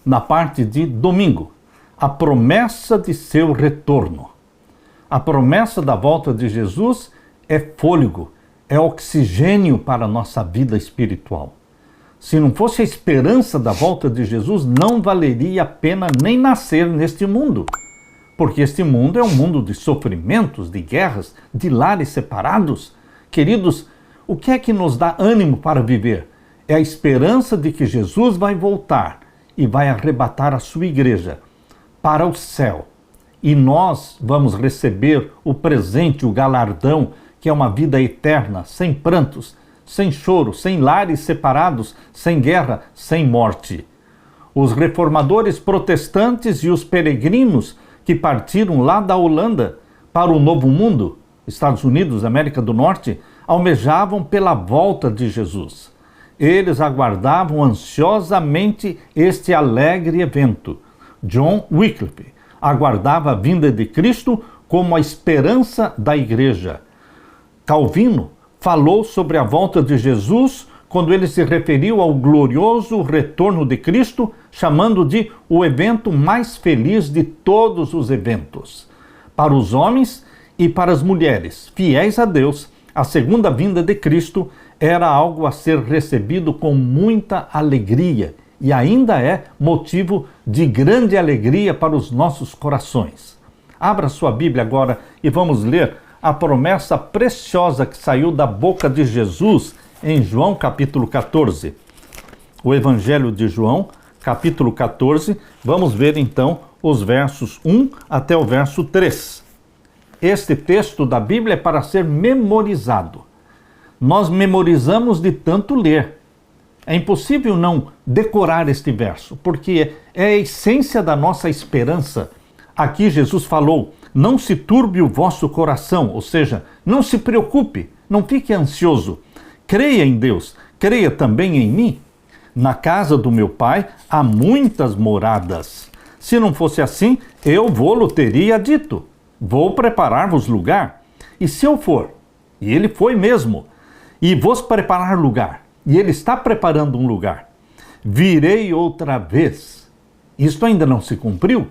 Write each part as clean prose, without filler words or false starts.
na parte de domingo, a promessa de seu retorno. A promessa da volta de Jesus é fôlego, é oxigênio para a nossa vida espiritual. Se não fosse a esperança da volta de Jesus, não valeria a pena nem nascer neste mundo. Porque este mundo é um mundo de sofrimentos, de guerras, de lares separados. Queridos, o que é que nos dá ânimo para viver? É a esperança de que Jesus vai voltar e vai arrebatar a sua igreja para o céu. E nós vamos receber o presente, o galardão, que é uma vida eterna, sem prantos, sem choro, sem lares separados, sem guerra, sem morte. Os reformadores protestantes e os peregrinos que partiram lá da Holanda para o Novo Mundo, Estados Unidos, América do Norte, almejavam pela volta de Jesus. Eles aguardavam ansiosamente este alegre evento. John Wycliffe aguardava a vinda de Cristo como a esperança da igreja. Calvino falou sobre a volta de Jesus quando ele se referiu ao glorioso retorno de Cristo, chamando de o evento mais feliz de todos os eventos. Para os homens e para as mulheres fiéis a Deus, a segunda vinda de Cristo era algo a ser recebido com muita alegria e ainda é motivo de grande alegria para os nossos corações. Abra sua Bíblia agora e vamos ler a promessa preciosa que saiu da boca de Jesus em João capítulo 14. O Evangelho de João, capítulo 14, vamos ver então os versos 1 até o verso 3. Este texto da Bíblia é para ser memorizado. Nós memorizamos de tanto ler. É impossível não decorar este verso, porque é a essência da nossa esperança. Aqui Jesus falou: não se turbe o vosso coração, ou seja, não se preocupe, não fique ansioso. Creia em Deus, creia também em mim. Na casa do meu Pai há muitas moradas. Se não fosse assim, eu vou-lo teria dito. Vou preparar-vos lugar. E se eu for, e ele foi mesmo, e vos preparar lugar, e ele está preparando um lugar, virei outra vez. Isto ainda não se cumpriu,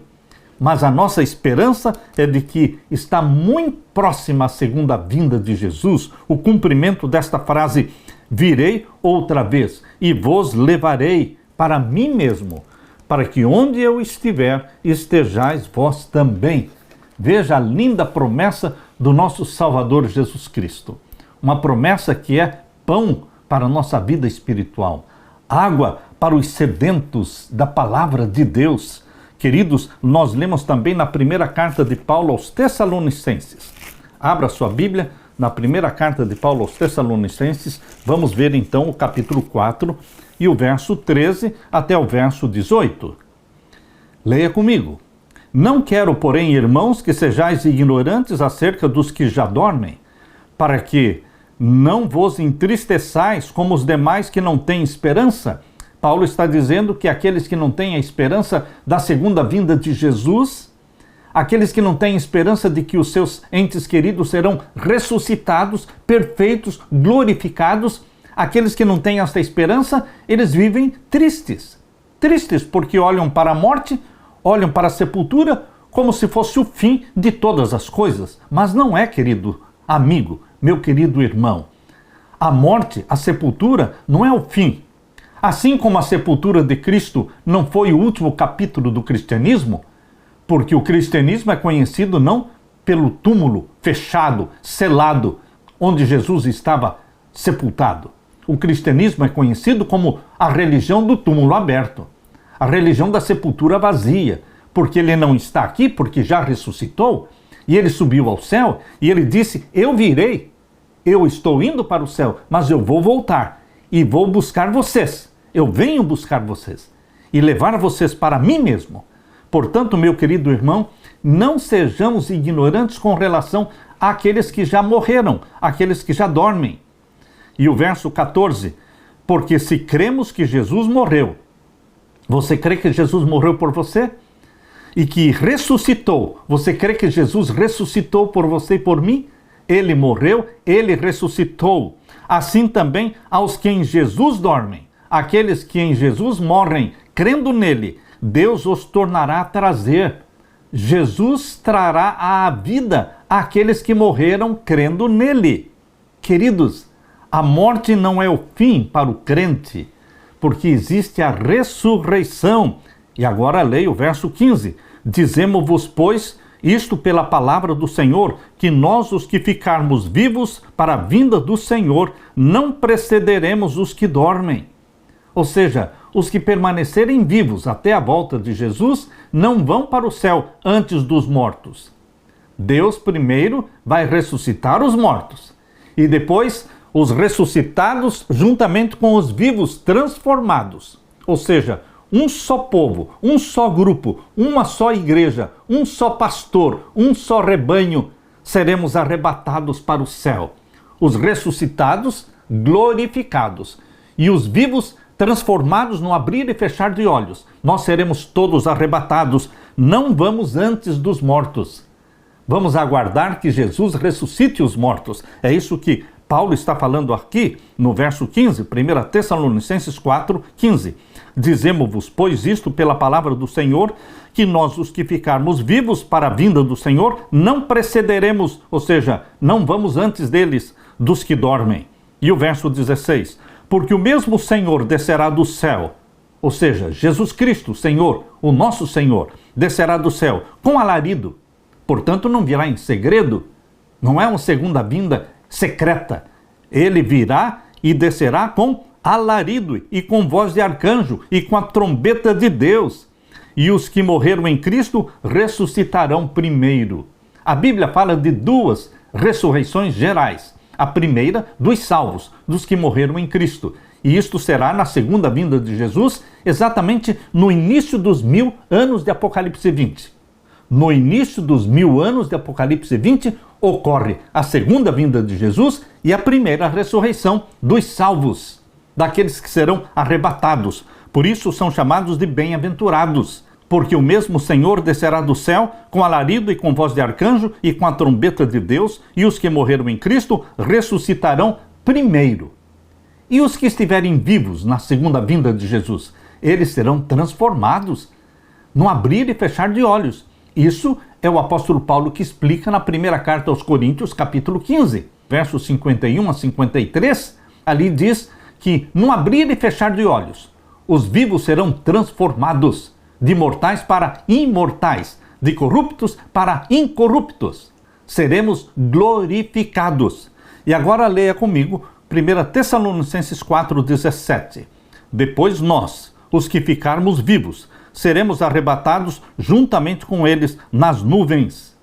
mas a nossa esperança é de que está muito próxima a segunda vinda de Jesus, o cumprimento desta frase: virei outra vez e vos levarei para mim mesmo, para que onde eu estiver, estejais vós também. Veja a linda promessa do nosso Salvador Jesus Cristo. Uma promessa que é pão para a nossa vida espiritual, água para os sedentos da palavra de Deus. Queridos, nós lemos também na primeira carta de Paulo aos Tessalonicenses. Abra sua Bíblia na primeira carta de Paulo aos Tessalonicenses. Vamos ver então o capítulo 4 e o verso 13 até o verso 18. Leia comigo. Não quero, porém, irmãos, que sejais ignorantes acerca dos que já dormem, para que não vos entristeçais como os demais que não têm esperança. Paulo está dizendo que aqueles que não têm a esperança da segunda vinda de Jesus, aqueles que não têm esperança de que os seus entes queridos serão ressuscitados, perfeitos, glorificados, aqueles que não têm esta esperança, eles vivem tristes. Tristes porque olham para a morte, olham para a sepultura como se fosse o fim de todas as coisas. Mas não é, querido amigo, meu querido irmão. A morte, a sepultura, não é o fim. Assim como a sepultura de Cristo não foi o último capítulo do cristianismo, porque o cristianismo é conhecido não pelo túmulo fechado, selado, onde Jesus estava sepultado. O cristianismo é conhecido como a religião do túmulo aberto, a religião da sepultura vazia, porque ele não está aqui, porque já ressuscitou, e ele subiu ao céu, e ele disse: eu virei, eu estou indo para o céu, mas eu vou voltar, e vou buscar vocês. Eu venho buscar vocês e levar vocês para mim mesmo. Portanto, meu querido irmão, não sejamos ignorantes com relação àqueles que já morreram, àqueles que já dormem. E o verso 14, porque se cremos que Jesus morreu, você crê que Jesus morreu por você? E que ressuscitou, você crê que Jesus ressuscitou por você e por mim? Ele morreu, ele ressuscitou. Assim também aos que em Jesus dormem. Aqueles que em Jesus morrem, crendo nele, Deus os tornará a trazer. Jesus trará à vida aqueles que morreram crendo nele. Queridos, a morte não é o fim para o crente, porque existe a ressurreição. E agora leia o verso 15. Dizemos-vos, pois, isto pela palavra do Senhor, que nós, os que ficarmos vivos para a vinda do Senhor, não precederemos os que dormem. Ou seja, os que permanecerem vivos até a volta de Jesus não vão para o céu antes dos mortos. Deus primeiro vai ressuscitar os mortos e depois os ressuscitados juntamente com os vivos transformados. Ou seja, um só povo, um só grupo, uma só igreja, um só pastor, um só rebanho, seremos arrebatados para o céu. Os ressuscitados glorificados e os vivos transformados no abrir e fechar de olhos. Nós seremos todos arrebatados, não vamos antes dos mortos. Vamos aguardar que Jesus ressuscite os mortos. É isso que Paulo está falando aqui no verso 15, 1 Tessalonicenses 4, 15. Dizemos-vos, pois, isto pela palavra do Senhor, que nós, os que ficarmos vivos para a vinda do Senhor, não precederemos, ou seja, não vamos antes deles, dos que dormem. E o verso 16, porque o mesmo Senhor descerá do céu, ou seja, Jesus Cristo, Senhor, o nosso Senhor, descerá do céu com alarido. Portanto, não virá em segredo, não é uma segunda vinda secreta. Ele virá e descerá com alarido e com voz de arcanjo e com a trombeta de Deus. E os que morreram em Cristo ressuscitarão primeiro. A Bíblia fala de duas ressurreições gerais. A primeira, dos salvos, dos que morreram em Cristo. E isto será na segunda vinda de Jesus, exatamente no início dos 1000 anos de Apocalipse 20. No início dos 1000 anos de Apocalipse 20, ocorre a segunda vinda de Jesus e a primeira ressurreição dos salvos, daqueles que serão arrebatados. Por isso são chamados de bem-aventurados, porque o mesmo Senhor descerá do céu com alarido e com voz de arcanjo e com a trombeta de Deus, e os que morreram em Cristo ressuscitarão primeiro. E os que estiverem vivos na segunda vinda de Jesus, eles serão transformados no abrir e fechar de olhos. Isso é o apóstolo Paulo que explica na primeira carta aos Coríntios, capítulo 15, versos 51 a 53. Ali diz que no abrir e fechar de olhos, os vivos serão transformados de mortais para imortais, de corruptos para incorruptos. Seremos glorificados. E agora leia comigo 1 Tessalonicenses 4,17. Depois nós, os que ficarmos vivos, seremos arrebatados juntamente com eles nas nuvens.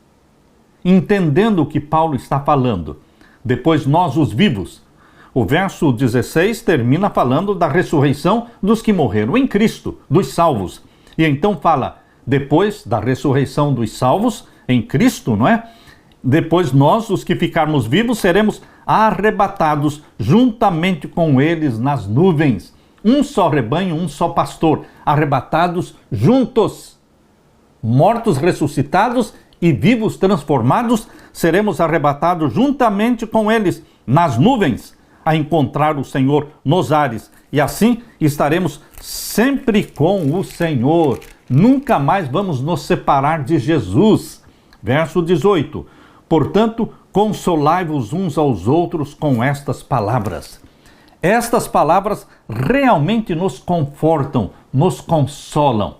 Entendendo o que Paulo está falando, depois nós, os vivos. O verso 16 termina falando da ressurreição dos que morreram em Cristo, dos salvos. E então fala, depois da ressurreição dos salvos em Cristo, não é? Depois nós, os que ficarmos vivos, seremos arrebatados juntamente com eles nas nuvens. Um só rebanho, um só pastor, arrebatados juntos. Mortos ressuscitados e vivos transformados, seremos arrebatados juntamente com eles nas nuvens, a encontrar o Senhor nos ares. E assim estaremos sempre com o Senhor. Nunca mais vamos nos separar de Jesus. Verso 18. Portanto, consolai-vos uns aos outros com estas palavras. Estas palavras realmente nos confortam, nos consolam.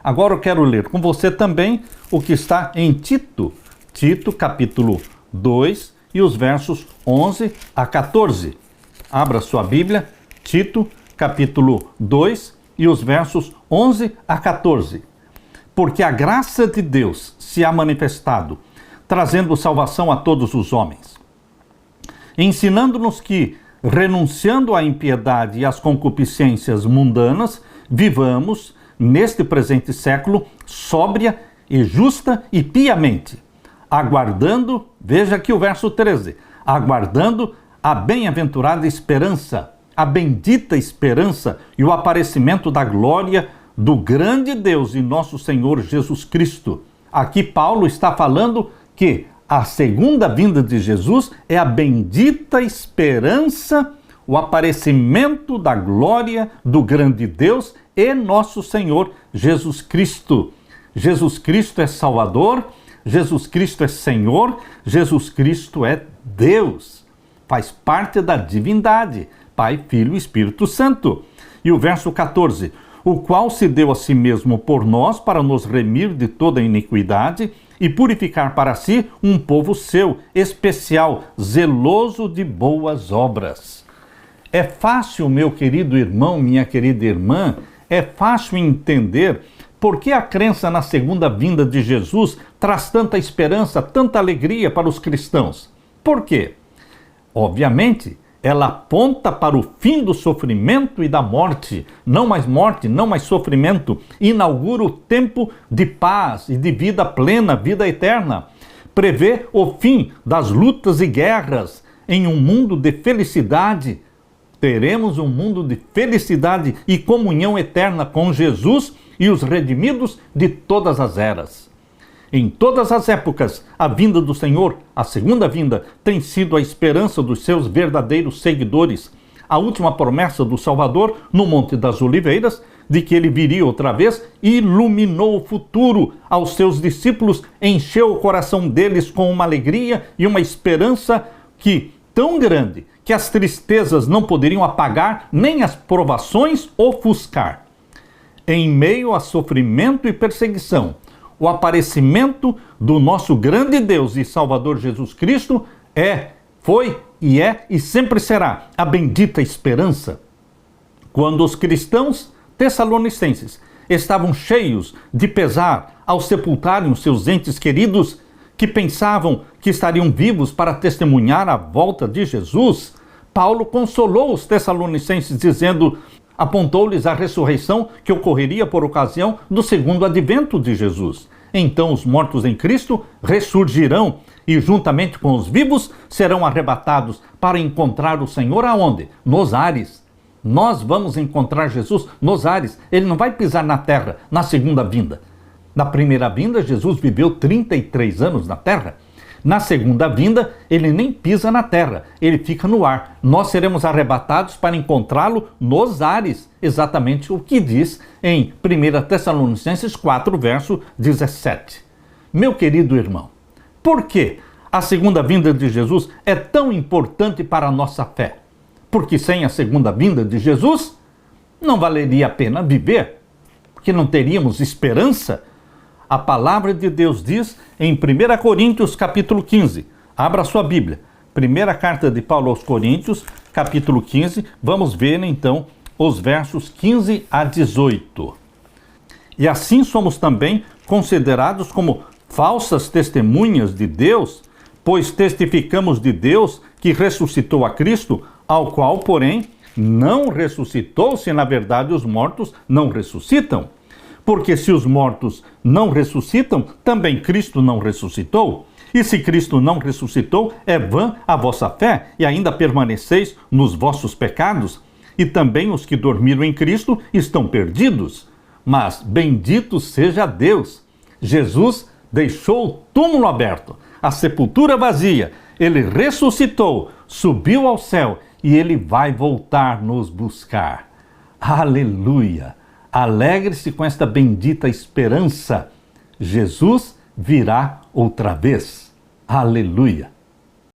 Agora eu quero ler com você também o que está em Tito. Tito, capítulo 2, e os versos 11 a 14. Abra sua Bíblia, Tito, capítulo 2, e os versos 11 a 14. Porque a graça de Deus se há manifestado, trazendo salvação a todos os homens, ensinando-nos que, renunciando à impiedade e às concupiscências mundanas, vivamos, neste presente século, sóbria e justa e piamente, aguardando, veja aqui o verso 13, aguardando a bem-aventurada esperança, a bendita esperança e o aparecimento da glória do grande Deus e nosso Senhor Jesus Cristo. Aqui Paulo está falando que a segunda vinda de Jesus é a bendita esperança, o aparecimento da glória do grande Deus e nosso Senhor Jesus Cristo. Jesus Cristo é Salvador, Jesus Cristo é Senhor, Jesus Cristo é Deus. Faz parte da divindade, Pai, Filho e Espírito Santo. E o verso 14, o qual se deu a si mesmo por nós para nos remir de toda iniquidade e purificar para si um povo seu, especial, zeloso de boas obras. É fácil, meu querido irmão, minha querida irmã, é fácil entender por que a crença na segunda vinda de Jesus traz tanta esperança, tanta alegria para os cristãos. Por quê? Obviamente, ela aponta para o fim do sofrimento e da morte. Não mais sofrimento. Inaugura o tempo de paz e de vida plena, vida eterna. Prevê o fim das lutas e guerras em um mundo de felicidade. Teremos um mundo de felicidade e comunhão eterna com Jesus e os redimidos de todas as eras. Em todas as épocas, a vinda do Senhor, a segunda vinda, tem sido a esperança dos seus verdadeiros seguidores. A última promessa do Salvador, no Monte das Oliveiras, de que ele viria outra vez, iluminou o futuro aos seus discípulos, encheu o coração deles com uma alegria e uma esperança tão grande que as tristezas não poderiam apagar, nem as provações ofuscar. Em meio a sofrimento e perseguição, o aparecimento do nosso grande Deus e Salvador Jesus Cristo foi e sempre será a bendita esperança. Quando os cristãos tessalonicenses estavam cheios de pesar ao sepultarem os seus entes queridos, que pensavam que estariam vivos para testemunhar a volta de Jesus, Paulo consolou os tessalonicenses dizendo, apontou-lhes a ressurreição que ocorreria por ocasião do segundo advento de Jesus. Então os mortos em Cristo ressurgirão e juntamente com os vivos serão arrebatados para encontrar o Senhor aonde? Nos ares. Nós vamos encontrar Jesus nos ares. Ele não vai pisar na terra na segunda vinda. Na primeira vinda, Jesus viveu 33 anos na terra. Na segunda vinda, ele nem pisa na terra, ele fica no ar. Nós seremos arrebatados para encontrá-lo nos ares, exatamente o que diz em 1 Tessalonicenses 4, verso 17. Meu querido irmão, por que a segunda vinda de Jesus é tão importante para a nossa fé? Porque sem a segunda vinda de Jesus, não valeria a pena viver, porque não teríamos esperança. A palavra de Deus diz em 1 Coríntios capítulo 15, abra sua Bíblia, primeira carta de Paulo aos Coríntios, capítulo 15, vamos ver então os versos 15 a 18. E assim somos também considerados como falsas testemunhas de Deus, pois testificamos de Deus que ressuscitou a Cristo, ao qual, porém, não ressuscitou, se na verdade os mortos não ressuscitam. Porque se os mortos não ressuscitam, também Cristo não ressuscitou. E se Cristo não ressuscitou, é vã a vossa fé, e ainda permaneceis nos vossos pecados. E também os que dormiram em Cristo estão perdidos. Mas bendito seja Deus! Jesus deixou o túmulo aberto, a sepultura vazia. Ele ressuscitou, subiu ao céu, e ele vai voltar nos buscar. Aleluia! Alegre-se com esta bendita esperança. Jesus virá outra vez. Aleluia!